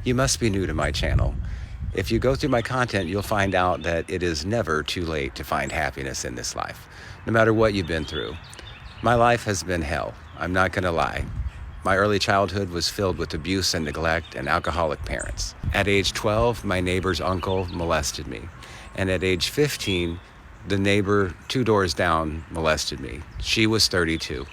You must be new to my channel. If you go through my content, you'll find out that it is never too late to find happiness in this life, no matter what you've been through. My life has been hell, I'm not gonna lie. My early childhood was filled with abuse and neglect and alcoholic parents. At age 12, my neighbor's uncle molested me. And at age 15, the neighbor 2 doors down molested me. She was 32.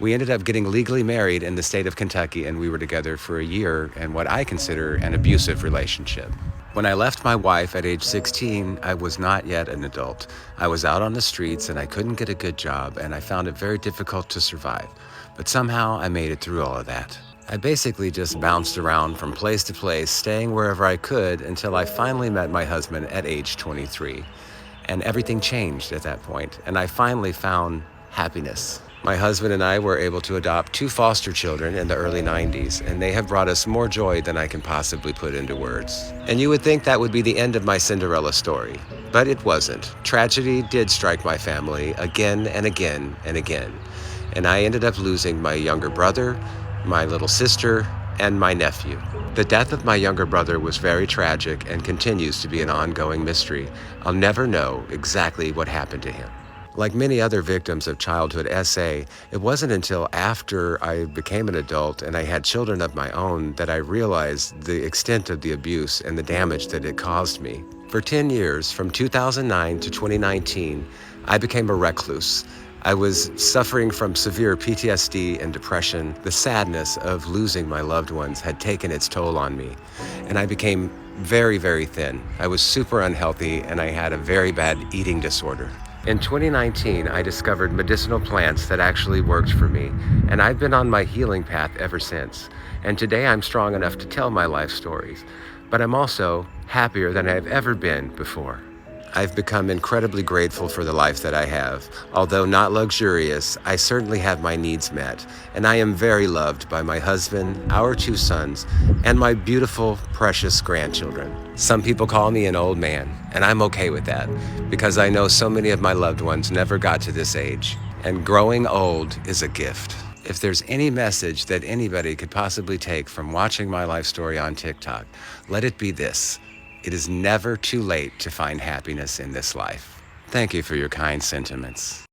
We ended up getting legally married in the state of Kentucky, and we were together for a year in what I consider an abusive relationship. When I left my wife at age 16, I was not yet an adult. I was out on the streets and I couldn't get a good job, and I found it very difficult to survive. But somehow I made it through all of that. I basically just bounced around from place to place, staying wherever I could until I finally met my husband at age 23. And everything changed at that point, and I finally found happiness. My husband and I were able to adopt 2 foster children in the early 90s, and they have brought us more joy than I can possibly put into words. And you would think that would be the end of my Cinderella story, but it wasn't. Tragedy did strike my family again and again and again, and I ended up losing my younger brother, my little sister, and my nephew. The death of my younger brother was very tragic and continues to be an ongoing mystery. I'll never know exactly what happened to him. Like many other victims of childhood SA, it wasn't until after I became an adult and I had children of my own that I realized the extent of the abuse and the damage that it caused me. For 10 years, from 2009 to 2019, I became a recluse. I was suffering from severe PTSD and depression. The sadness of losing my loved ones had taken its toll on me, and I became very, very thin. I was super unhealthy, and I had a very bad eating disorder. In 2019, I discovered medicinal plants that actually worked for me, and I've been on my healing path ever since. And today I'm strong enough to tell my life stories, but I'm also happier than I've ever been before. I've become incredibly grateful for the life that I have. Although not luxurious, I certainly have my needs met, and I am very loved by my husband, our 2 sons, and my beautiful, precious grandchildren. Some people call me an old man, and I'm okay with that, because I know so many of my loved ones never got to this age, and growing old is a gift. If there's any message that anybody could possibly take from watching my life story on TikTok, let it be this: it is never too late to find happiness in this life. Thank you for your kind sentiments.